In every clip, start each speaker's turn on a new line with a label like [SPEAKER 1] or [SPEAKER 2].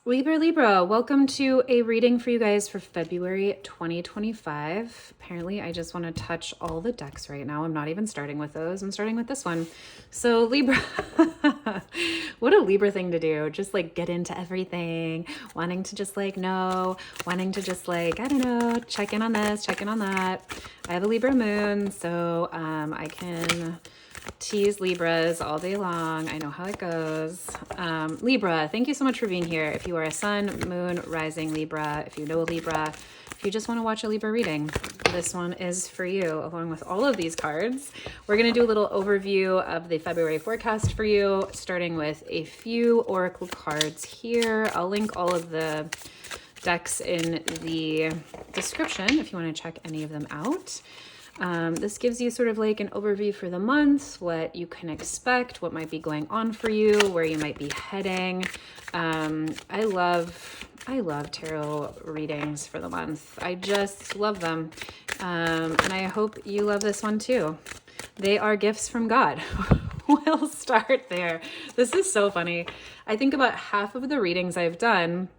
[SPEAKER 1] Libra, welcome to a reading for you guys for February 2025. Apparently, I just want to touch all the decks right now. I'm not even starting with those. I'm starting with this one. So, Libra, what a Libra thing to do. Just like get into everything, wanting to just like know, wanting to just like, I don't know, check in on this, check in on that. I have a Libra moon, so I can tease Libras all day long. I know how it goes. Libra, thank you so much for being here. If you are a sun, moon, rising Libra, if you know a Libra, if you just want to watch a Libra reading, this one is for you, along with all of these cards. We're going to do a little overview of the February forecast for you, starting with a few oracle cards here. I'll link all of the decks in the description if you want to check any of them out. This gives you sort of like an overview for the month, what you can expect, what might be going on for you, where you might be heading. I love tarot readings for the month. I just love them. And I hope you love this one too. They are gifts from God. We'll start there. This is so funny. I think about half of the readings I've done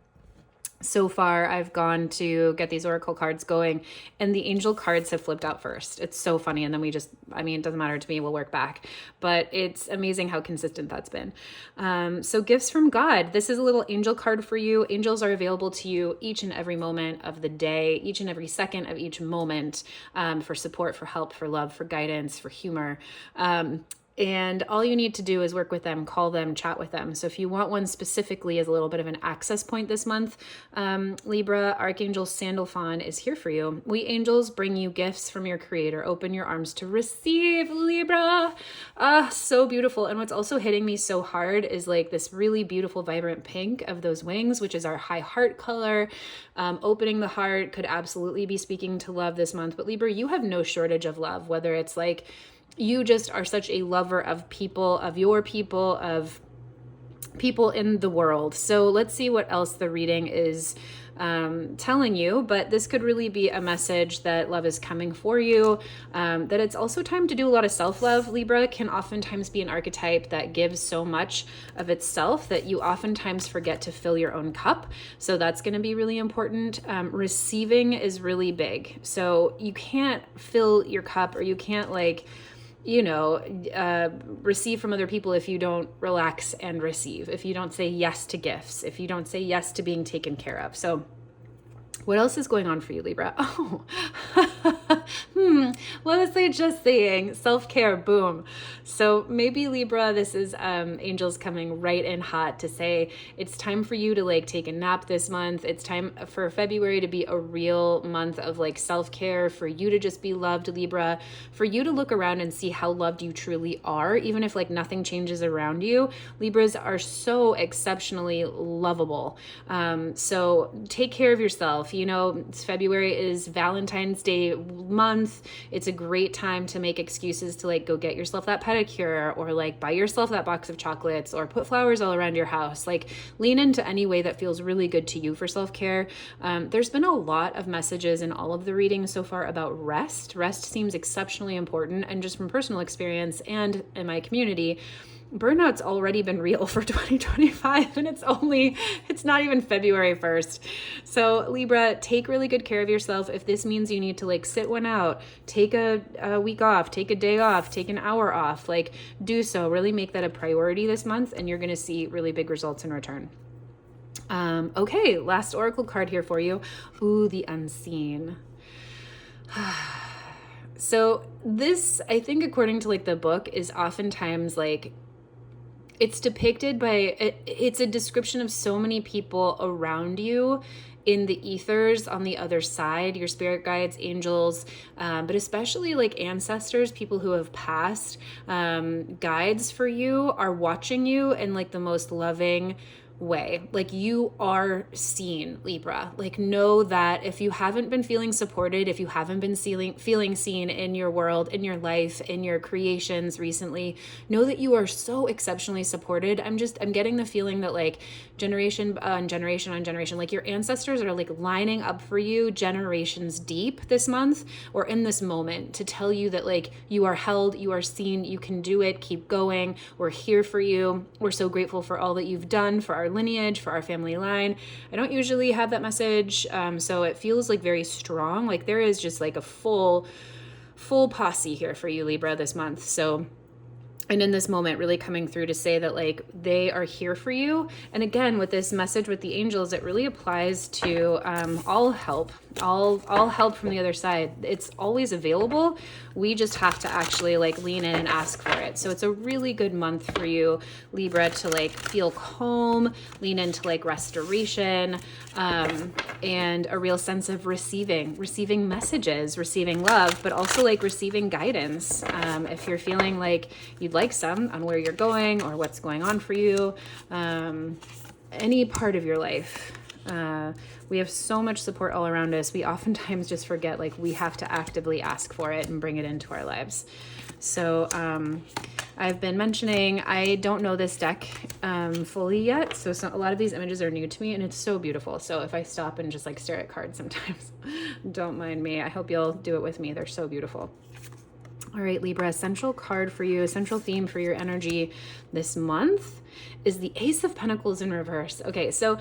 [SPEAKER 1] so far, I've gone to get these oracle cards going and the angel cards have flipped out first. It's so funny. And then it doesn't matter to me, we'll work back, but it's amazing how consistent that's been. So gifts from God. This is a little angel card for you. Angels are available to you each and every moment of the day, each and every second of each moment, for support, for help, for love, for guidance, for humor. And all you need to do is work with them, call them, chat with them. So if you want one specifically as a little bit of an access point this month, Libra, Archangel Sandalphon is here for you. We angels bring you gifts from your creator. Open your arms to receive, Libra. So beautiful. And what's also hitting me so hard is like this really beautiful, vibrant pink of those wings, which is our high heart color. Opening the heart could absolutely be speaking to love this month. But Libra, you have no shortage of love, whether it's like, you just are such a lover of people, of your people, of people in the world. So let's see what else the reading is telling you. But this could really be a message that love is coming for you, that it's also time to do a lot of self-love. Libra can oftentimes be an archetype that gives so much of itself that you oftentimes forget to fill your own cup. So that's going to be really important. Receiving is really big. So you can't fill your cup, or you can't receive from other people if you don't relax and receive, if you don't say yes to gifts, if you don't say yes to being taken care of. So what else is going on for you, Libra? Oh, what was I just saying? Self-care, boom. So maybe Libra, this is angels coming right in hot to say it's time for you to like take a nap this month. It's time for February to be a real month of like self-care, for you to just be loved, Libra, for you to look around and see how loved you truly are, even if like nothing changes around you. Libras are so exceptionally lovable. So take care of yourself. February is Valentine's Day month. It's a great time to make excuses to like go get yourself that pedicure, or like buy yourself that box of chocolates, or put flowers all around your house. Like lean into any way that feels really good to you for self-care. There's been a lot of messages in all of the readings so far about rest. Rest seems exceptionally important. And just from personal experience and in my community, burnout's already been real for 2025, and it's not even February 1st. So Libra, take really good care of yourself. If this means you need to like sit one out, take a week off, take a day off, take an hour off, like do so. Really make that a priority this month, and you're going to see really big results in return. Okay, last oracle card here for you. Ooh, the unseen. So this, I think, according to like the book, is oftentimes like, it's depicted by, it's a description of so many people around you in the ethers on the other side, your spirit guides, angels, but especially like ancestors, people who have passed, guides for you are watching you in like the most loving way. Like you are seen, Libra. Like know that if you haven't been feeling supported, if you haven't been feeling seen in your world, in your life, in your creations recently, know that you are so exceptionally supported. I'm getting the feeling that like generation on generation on generation, like your ancestors are like lining up for you generations deep this month or in this moment to tell you that like you are held, you are seen, you can do it, keep going. We're here for you. We're so grateful for all that you've done for our our lineage, for our family line. I don't usually have that message. So it feels like very strong. Like there is just like a full posse here for you, Libra, this month. So, and in this moment, really coming through to say that like they are here for you. And again, with this message with the angels, it really applies to all help from the other side. It's always available. We just have to actually like lean in and ask for it. So it's a really good month for you, Libra, to like feel calm, lean into like restoration, and a real sense of receiving messages, receiving love, but also like receiving guidance. If you're feeling like you'd like some on where you're going or what's going on for you, any part of your life. We have so much support all around us. We oftentimes just forget like we have to actively ask for it and bring it into our lives. So I've been mentioning, I don't know this deck fully yet. So a lot of these images are new to me and it's so beautiful. So if I stop and just like stare at cards sometimes, don't mind me. I hope you'll do it with me. They're so beautiful. All right, Libra, essential card for you, essential theme for your energy this month is the Ace of Pentacles in reverse. Okay, so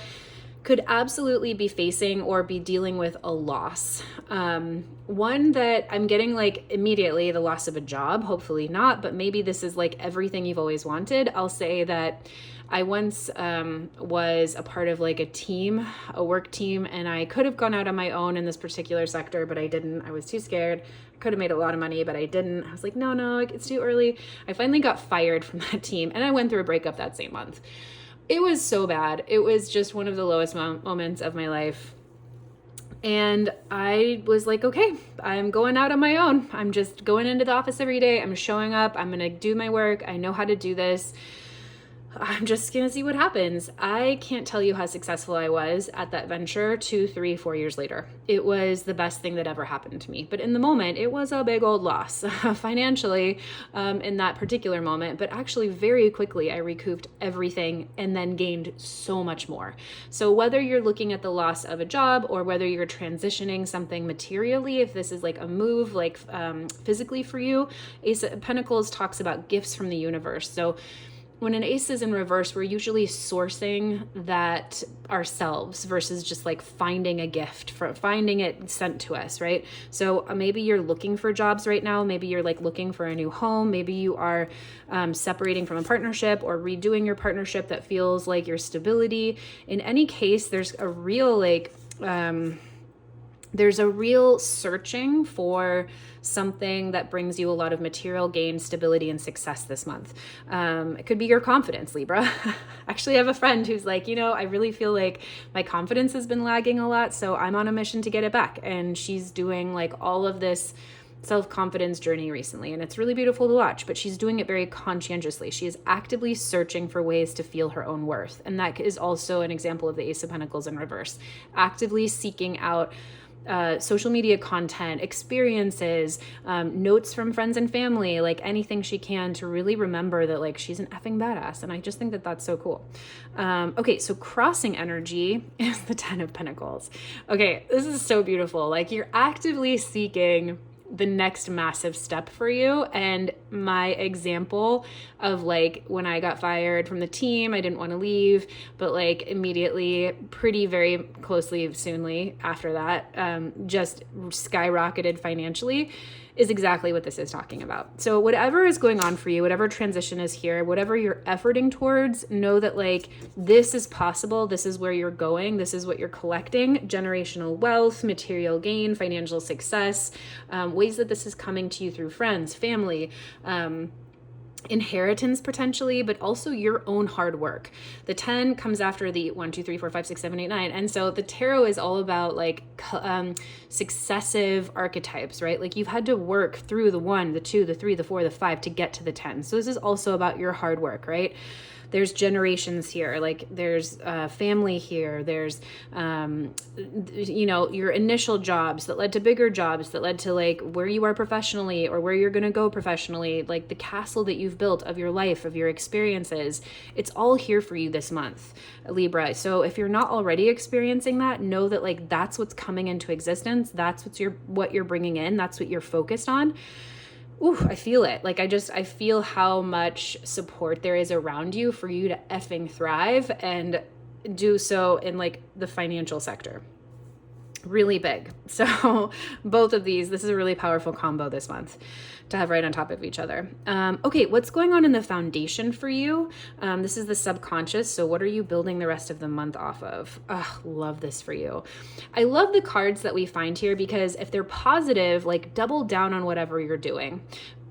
[SPEAKER 1] could absolutely be facing or be dealing with a loss. One that I'm getting like immediately, the loss of a job, hopefully not, but maybe this is like everything you've always wanted. I'll say that I once was a part of like a work team, and I could have gone out on my own in this particular sector, but I didn't. I was too scared. I could have made a lot of money, but I didn't. I was like, no, it's too early. I finally got fired from that team, and I went through a breakup that same month. It was so bad. It was just one of the lowest moments of my life. And I was like, okay, I'm going out on my own. I'm just going into the office every day. I'm showing up. I'm going to do my work. I know how to do this. I'm just going to see what happens. I can't tell you how successful I was at that venture 2, 3, 4 years later. It was the best thing that ever happened to me. But in the moment, it was a big old loss financially in that particular moment. But actually very quickly, I recouped everything and then gained so much more. So whether you're looking at the loss of a job or whether you're transitioning something materially, if this is like a move, like physically for you, Ace of Pentacles talks about gifts from the universe. So when an ace is in reverse, we're usually sourcing that ourselves versus just like finding a gift, finding it sent to us, right? So maybe you're looking for jobs right now. Maybe you're like looking for a new home. Maybe you are separating from a partnership or redoing your partnership that feels like your stability. In any case, there's a real searching for something that brings you a lot of material gain, stability, and success this month. It could be your confidence, Libra. Actually, I have a friend who's like, I really feel like my confidence has been lagging a lot, so I'm on a mission to get it back. And she's doing like all of this self-confidence journey recently, and it's really beautiful to watch, but she's doing it very conscientiously. She is actively searching for ways to feel her own worth. And that is also an example of the Ace of Pentacles in reverse, actively seeking out social media content, experiences, notes from friends and family, like anything she can to really remember that like she's an effing badass. And I just think that that's so cool. Okay, so crossing energy is the 10 of Pentacles. Okay, this is so beautiful. Like you're actively seeking the next massive step for you. And my example of like when I got fired from the team, I didn't want to leave, but like immediately, very closely, soonly after that, just skyrocketed financially, is exactly what this is talking about. So whatever is going on for you, whatever transition is here, whatever you're efforting towards, know that like this is possible. This is where you're going. This is what you're collecting: generational wealth, material gain, financial success, ways that this is coming to you through friends, family, inheritance potentially, but also your own hard work. The 10 comes after the 1, 2, 3, 4, 5, 6, 7, 8, 9. And so the tarot is all about like successive archetypes, right? Like you've had to work through the 1, the 2, the 3, the 4, the 5 to get to the 10. So this is also about your hard work, right? There's generations here, like there's family here, there's, your initial jobs that led to bigger jobs that led to like where you are professionally or where you're going to go professionally, like the castle that you've built of your life, of your experiences. It's all here for you this month, Libra. So if you're not already experiencing that, know that like that's what's coming into existence. That's what you're bringing in. That's what you're focused on. Ooh, I feel it. Like I feel how much support there is around you for you to effing thrive. And do so in like the financial sector. Really big. So both of these, this is a really powerful combo this month to have right on top of each other. Okay, what's going on in the foundation for you? This is the subconscious. So what are you building the rest of the month off of? Love this for you. I love the cards that we find here because if they're positive, like double down on whatever you're doing.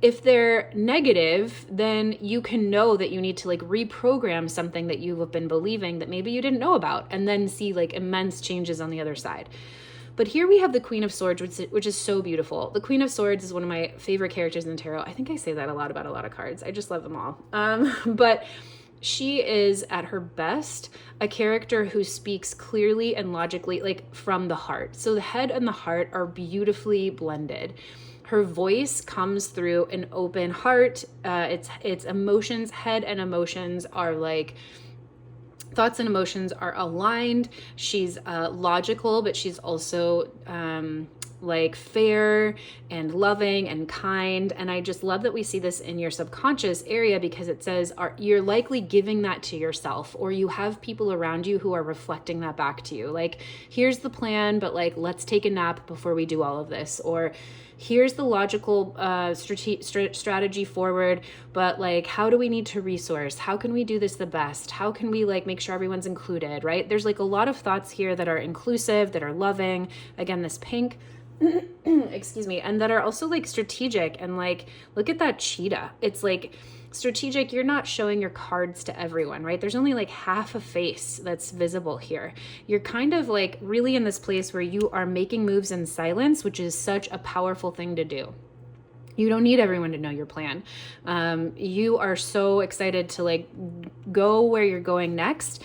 [SPEAKER 1] If they're negative, then you can know that you need to like reprogram something that you have been believing that maybe you didn't know about, and then see like immense changes on the other side. But here we have the Queen of Swords, which is so beautiful. The Queen of Swords is one of my favorite characters in the tarot. I think I say that a lot about a lot of cards. I just love them all. But she is at her best a character who speaks clearly and logically, like from the heart. So the head and the heart are beautifully blended. Her voice comes through an open heart. It's emotions, head and emotions are like, thoughts and emotions are aligned. She's logical, but she's also like fair and loving and kind. And I just love that we see this in your subconscious area because it says you're likely giving that to yourself, or you have people around you who are reflecting that back to you. Like, here's the plan, but like, let's take a nap before we do all of this. Or here's the logical strategy forward, but like, how do we need to resource? How can we do this the best? How can we like make sure everyone's included, right? There's like a lot of thoughts here that are inclusive, that are loving. Again, this pink, excuse me, and that are also like strategic. And like, look at that cheetah. It's like strategic. You're not showing your cards to everyone, right? There's only like half a face that's visible here. You're kind of like really in this place where you are making moves in silence, which is such a powerful thing to do. You don't need everyone to know your plan. You are so excited to like go where you're going next.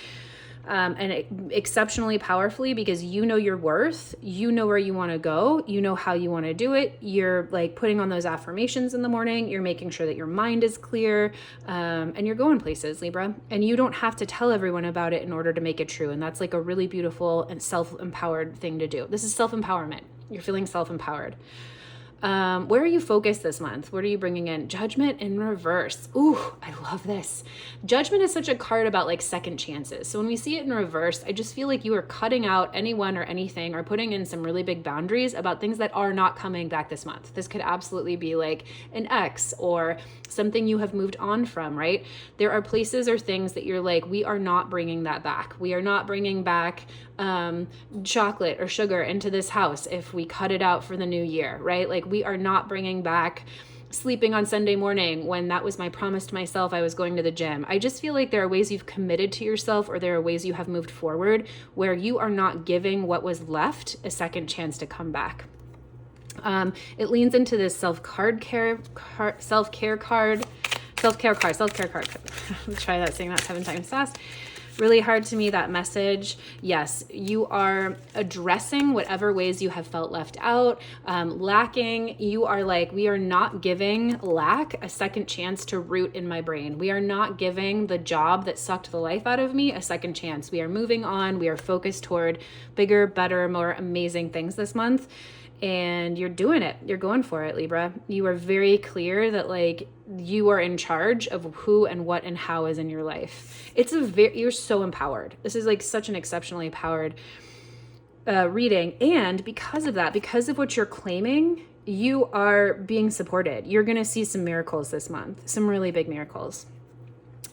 [SPEAKER 1] And exceptionally powerfully, because you know your worth, you know where you want to go, you know how you want to do it. You're like putting on those affirmations in the morning, you're making sure that your mind is clear, and you're going places, Libra, and you don't have to tell everyone about it in order to make it true. And that's like a really beautiful and self-empowered thing to do. This is self-empowerment. You're feeling self-empowered. Where are you focused this month? What are you bringing in? Judgment in reverse. Ooh, I love this. Judgment is such a card about like second chances. So when we see it in reverse, I just feel like you are cutting out anyone or anything, or putting in some really big boundaries about things that are not coming back this month. This could absolutely be like an ex or something you have moved on from, right? There are places or things that you're like, we are not bringing that back. We are not bringing back chocolate or sugar into this house if we cut it out for the new year, right? Like, we are not bringing back sleeping on Sunday morning when that was my promise to myself I was going to the gym. I just feel like there are ways you've committed to yourself, or there are ways you have moved forward where you are not giving what was left a second chance to come back. It leans into this self-care card. Let's try that, saying that 7 times fast. Really hard to me, that message. Yes, you are addressing whatever ways you have felt left out, lacking. You are like, we are not giving lack a second chance to root in my brain. We are not giving the job that sucked the life out of me a second chance. We are moving on. We are focused toward bigger, better, more amazing things this month. And you're doing it. You're going for it, Libra. You are very clear that like you are in charge of who and what and how is in your life. You're so empowered. This is like such an exceptionally powered reading. And because of that, because of what you're claiming, you are being supported. You're going to see some miracles this month, some really big miracles.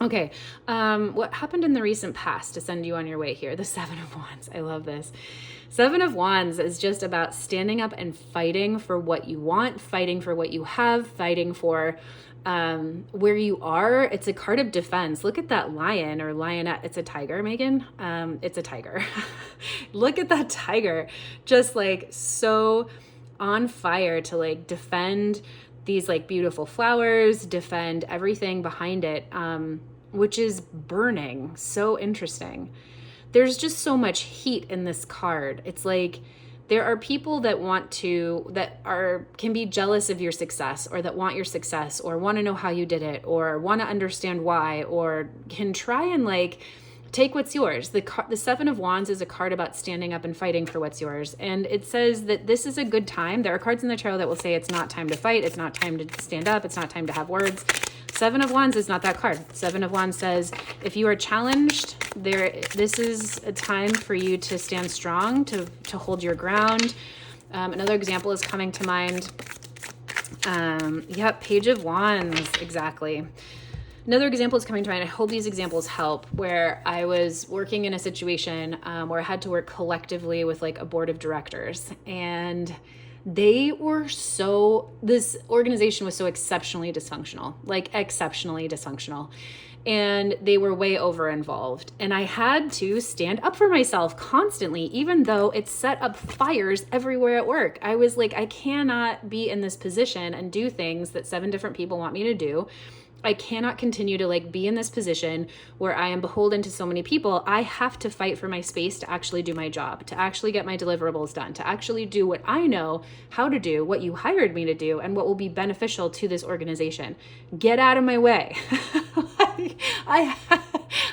[SPEAKER 1] Okay, what happened in the recent past to send you on your way here? The 7 of Wands. I love this. 7 of Wands is just about standing up and fighting for what you want, fighting for what you have, fighting for where you are. It's a card of defense. Look at that lion or lioness. It's a tiger, Megan. It's a tiger. Look at that tiger. Just like so on fire to like defend these like beautiful flowers, defend everything behind it, which is burning. So interesting. There's just so much heat in this card. It's like there are people that can be jealous of your success, or that want your success, or want to know how you did it, or want to understand why, or can try and like take what's yours. The 7 of Wands is a card about standing up and fighting for what's yours. And it says that this is a good time. There are cards in the tarot that will say it's not time to fight. It's not time to stand up. It's not time to have words. Seven of Wands is not that card. Seven of Wands says, if you are challenged, this is a time for you to stand strong, to hold your ground. Another example is coming to mind. Yep, Page of Wands, exactly. Another example is coming to mind. I hope these examples help, where I was working in a situation where I had to work collectively with like a board of directors, and this organization was so exceptionally dysfunctional, like exceptionally dysfunctional. And they were way over involved. And I had to stand up for myself constantly, even though it set up fires everywhere at work. I was like, I cannot be in this position and do things that 7 different people want me to do. I cannot continue to like be in this position where I am beholden to so many people. I have to fight for my space to actually do my job, to actually get my deliverables done, to actually do what I know how to do, what you hired me to do, and what will be beneficial to this organization. Get out of my way. I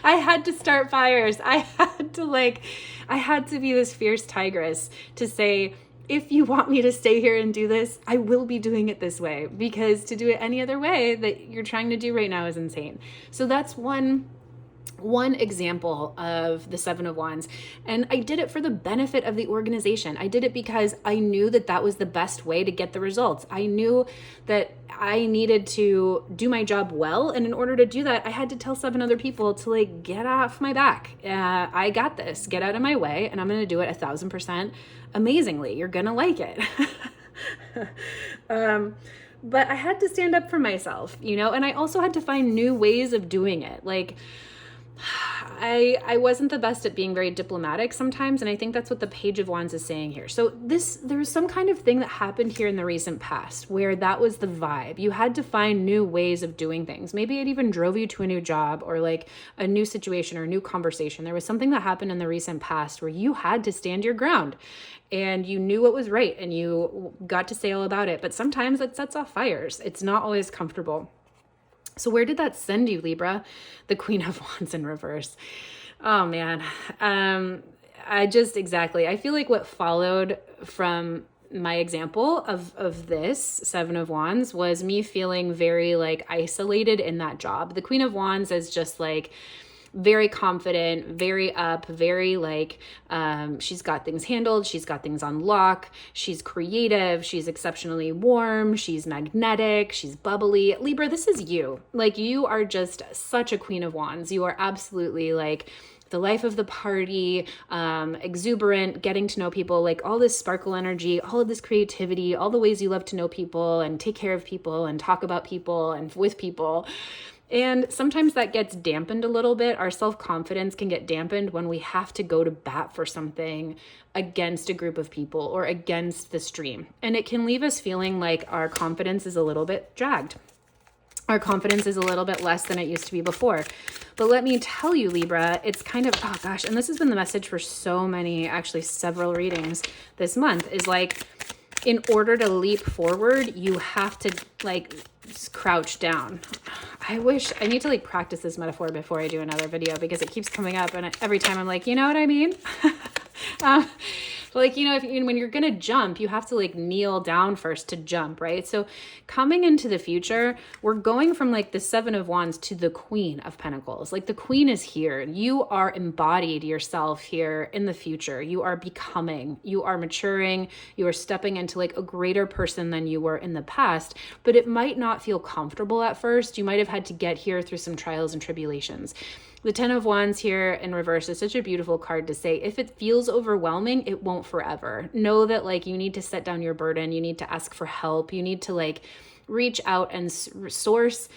[SPEAKER 1] had to start fires. I had to be this fierce tigress to say, if you want me to stay here and do this, I will be doing it this way, because to do it any other way that you're trying to do right now is insane. So that's one example of the Seven of Wands. And I did it for the benefit of the organization. I did it because I knew that that was the best way to get the results. I knew that I needed to do my job well. And in order to do that, I had to tell 7 other people to like, get off my back. I got this, get out of my way. And I'm going to do it 1,000% amazingly. You're going to like it. But I had to stand up for myself, and I also had to find new ways of doing it. Like, I wasn't the best at being very diplomatic sometimes, and I think that's what the Page of Wands is saying here. So there was some kind of thing that happened here in the recent past where that was the vibe. You had to find new ways of doing things. Maybe it even drove you to a new job or like a new situation or a new conversation. There was something that happened in the recent past where you had to stand your ground and you knew what was right and you got to say all about it. But sometimes it sets off fires. It's not always comfortable. So where did that send you, Libra? The Queen of Wands in reverse. Oh man. I feel like what followed from my example of this 7 of Wands was me feeling very like isolated in that job. The Queen of Wands is just like very confident, very up, very like, she's got things handled. She's got things on lock. She's creative. She's exceptionally warm. She's magnetic. She's bubbly. Libra, this is you. Like, you are just such a Queen of Wands. You are absolutely like the life of the party, exuberant, getting to know people, like all this sparkle energy, all of this creativity, all the ways you love to know people and take care of people and talk about people and with people. And sometimes that gets dampened a little bit. Our self-confidence can get dampened when we have to go to bat for something against a group of people or against the stream. And it can leave us feeling like our confidence is a little bit dragged. Our confidence is a little bit less than it used to be before. But let me tell you, Libra, it's kind of, oh gosh, and this has been the message for so many, actually several readings this month, is like, in order to leap forward, you have to like crouch down. I need to like practice this metaphor before I do another video because it keeps coming up and every time I'm like, you know what I mean? Like, when you're going to jump, you have to like kneel down first to jump, right? So coming into the future, we're going from like the 7 of Wands to the Queen of Pentacles. Like, the Queen is here. You are embodied yourself here in the future. You are becoming, you are maturing, you are stepping into like a greater person than you were in the past, but it might not feel comfortable at first. You might have had to get here through some trials and tribulations. The 10 of Wands here in reverse is such a beautiful card to say, if it feels overwhelming, it won't forever. Know that like you need to set down your burden. You need to ask for help. You need to like reach out and source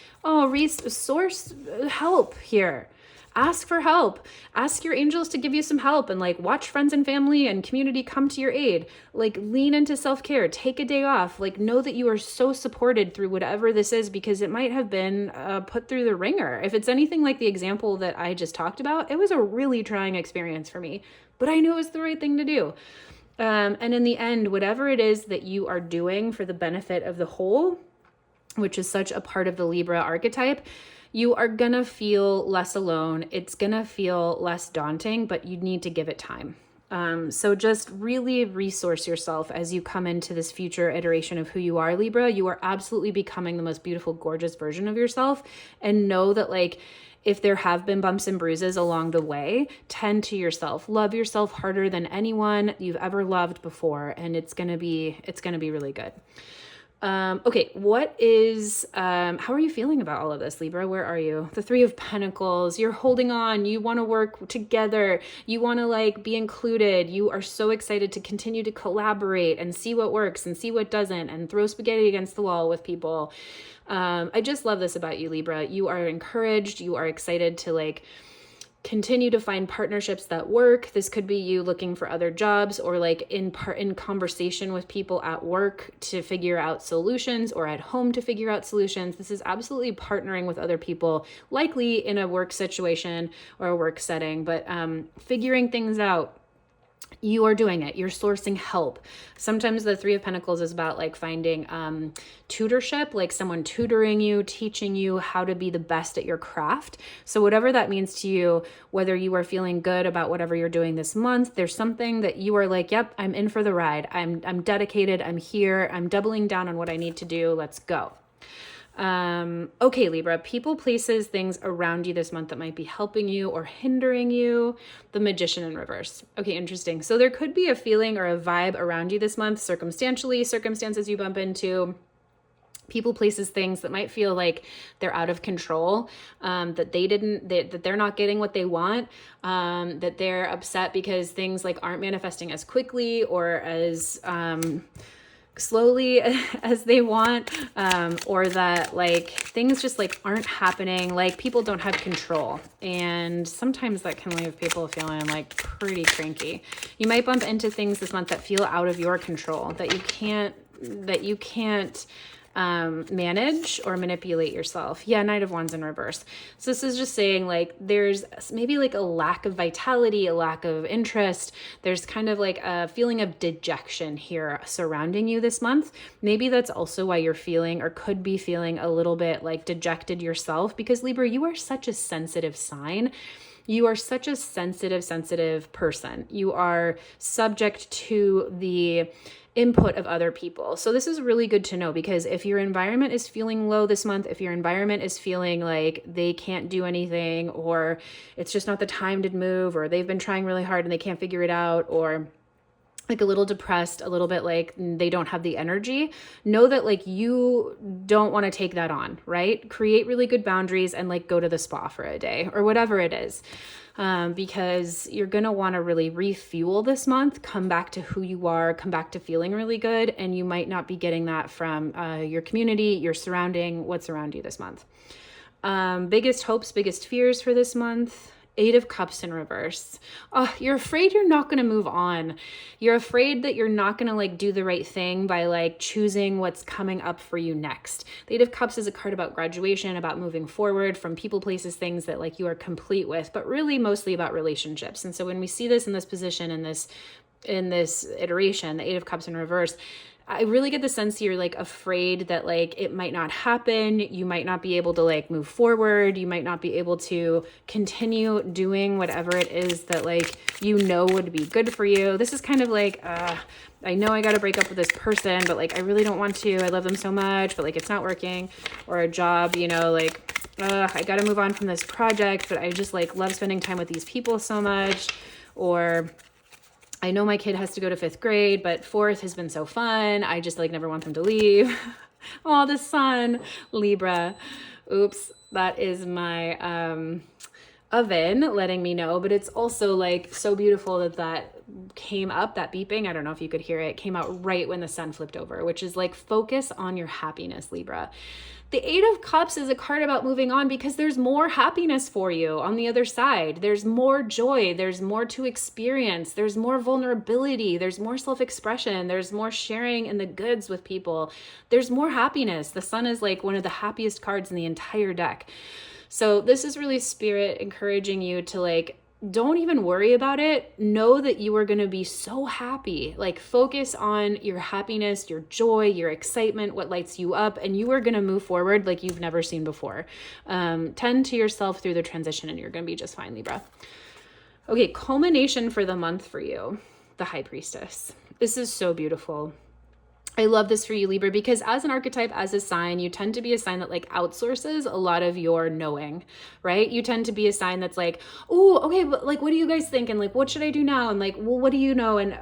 [SPEAKER 1] help here. Ask for help. Ask your angels to give you some help and like watch friends and family and community come to your aid. Like, lean into self-care, take a day off, like know that you are so supported through whatever this is, because it might have been put through the ringer. If it's anything like the example that I just talked about, it was a really trying experience for me, but I knew it was the right thing to do. And in the end, whatever it is that you are doing for the benefit of the whole, which is such a part of the Libra archetype, you are gonna feel less alone. It's gonna feel less daunting, but you need to give it time. So just really resource yourself as you come into this future iteration of who you are, Libra. You are absolutely becoming the most beautiful, gorgeous version of yourself. And know that like, if there have been bumps and bruises along the way, tend to yourself. Love yourself harder than anyone you've ever loved before. And it's going to be really good. Okay, how are you feeling about all of this, Libra? Where are you? The Three of Pentacles, you're holding on, you want to work together, you want to like be included, you are so excited to continue to collaborate and see what works and see what doesn't and throw spaghetti against the wall with people. I just love this about you, Libra. You are encouraged, you are excited to like continue to find partnerships that work. This could be you looking for other jobs or like in conversation with people at work to figure out solutions or at home to figure out solutions. This is absolutely partnering with other people, likely in a work situation or a work setting, but figuring things out. You are doing it. You're sourcing help. Sometimes the Three of Pentacles is about like finding tutorship, like someone tutoring you, teaching you how to be the best at your craft. So whatever that means to you, whether you are feeling good about whatever you're doing this month, there's something that you are like, yep, I'm in for the ride. I'm dedicated. I'm here. I'm doubling down on what I need to do. Let's go. Okay, Libra, people, places, things around you this month that might be helping you or hindering you. The Magician in reverse. Okay, interesting. So there could be a feeling or a vibe around you this month, circumstances you bump into, people, places, things that might feel like they're out of control, that they're not getting what they want, that they're upset because things like aren't manifesting as quickly or as, slowly as they want, or that like things just like aren't happening, like people don't have control. And sometimes that can leave people feeling like pretty cranky. You might bump into things this month that feel out of your control, that you can't manage or manipulate yourself. Yeah, Knight of Wands in reverse. So this is just saying like there's maybe like a lack of vitality, a lack of interest. There's kind of like a feeling of dejection here surrounding you this month. Maybe that's also why you're feeling or could be feeling a little bit like dejected yourself, because Libra, you are such a sensitive sign. You are such a sensitive person. You are subject to the input of other people. So this is really good to know, because if your environment is feeling low this month, if your environment is feeling like they can't do anything, or it's just not the time to move, or they've been trying really hard and they can't figure it out, or like a little depressed, a little bit like they don't have the energy, know that like you don't want to take that on, right? Create really good boundaries and like go to the spa for a day or whatever it is. Because you're going to want to really refuel this month, come back to who you are, come back to feeling really good. And you might not be getting that from your community, your surrounding, what's around you this month. Biggest hopes, biggest fears for this month. Eight of Cups in reverse. Oh, you're afraid you're not going to move on. You're afraid that you're not going to like do the right thing by like choosing what's coming up for you next. The Eight of Cups is a card about graduation, about moving forward from people, places, things that like you are complete with, but really mostly about relationships. And so when we see this in this position, in this iteration, the Eight of Cups in reverse, I really get the sense you're like afraid that like it might not happen. You might not be able to like move forward. You might not be able to continue doing whatever it is that like you know would be good for you. This is kind of like, I know I got to break up with this person, but like I really don't want to. I love them so much, but like it's not working. Or a job, you know, like I got to move on from this project, but I just like love spending time with these people so much. Or I know my kid has to go to 5th grade, but 4th has been so fun. I just like never want them to leave. Oh, the sun, Libra. Oops, that is my oven letting me know, but it's also like so beautiful that came up, that beeping, I don't know if you could hear it, came out right when the sun flipped over, which is like focus on your happiness, Libra. The Eight of Cups is a card about moving on because there's more happiness for you on the other side. There's more joy. There's more to experience. There's more vulnerability. There's more self-expression. There's more sharing in the goods with people. There's more happiness. The sun is like one of the happiest cards in the entire deck. So this is really Spirit encouraging you to like, don't even worry about it. Know that you are going to be so happy. Like focus on your happiness, your joy, your excitement, what lights you up, and you are going to move forward like you've never seen before. Tend to yourself through the transition and you're going to be just fine, Libra. Okay, culmination for the month for you, the High Priestess. This is so beautiful. I love this for you, Libra, because as an archetype, as a sign, you tend to be a sign that like outsources a lot of your knowing, right? You tend to be a sign that's like, oh, okay, but like, what do you guys think? And like, what should I do now? And like, well, what do you know? And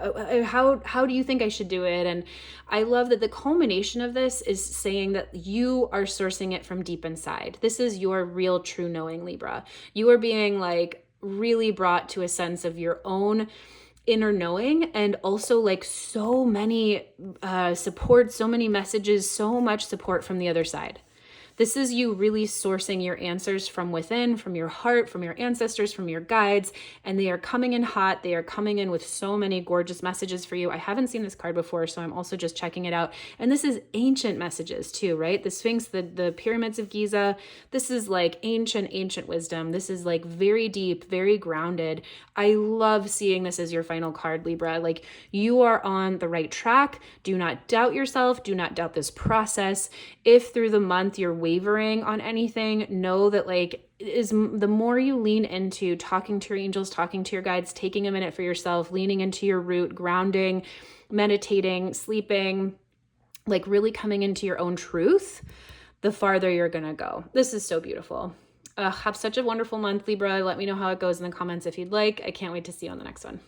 [SPEAKER 1] how do you think I should do it? And I love that the culmination of this is saying that you are sourcing it from deep inside. This is your real true knowing, Libra. You are being like really brought to a sense of your own inner knowing, and also like so many support, so many messages, so much support from the other side. This is you really sourcing your answers from within, from your heart, from your ancestors, from your guides, and they are coming in hot. They are coming in with so many gorgeous messages for you. I haven't seen this card before, so I'm also just checking it out. And this is ancient messages too, right? The Sphinx, the pyramids of Giza. This is like ancient wisdom. This is like very deep, very grounded. I love seeing this as your final card, Libra. Like, you are on the right track. Do not doubt yourself. Do not doubt this process. If through the month you're wavering on anything, know that like is the more you lean into talking to your angels, talking to your guides, taking a minute for yourself, leaning into your root, grounding, meditating, sleeping, like really coming into your own truth, the farther you're gonna go. This is so beautiful. Have such a wonderful month, Libra. Let me know how it goes in the comments if you'd like. I can't wait to see you on the next one.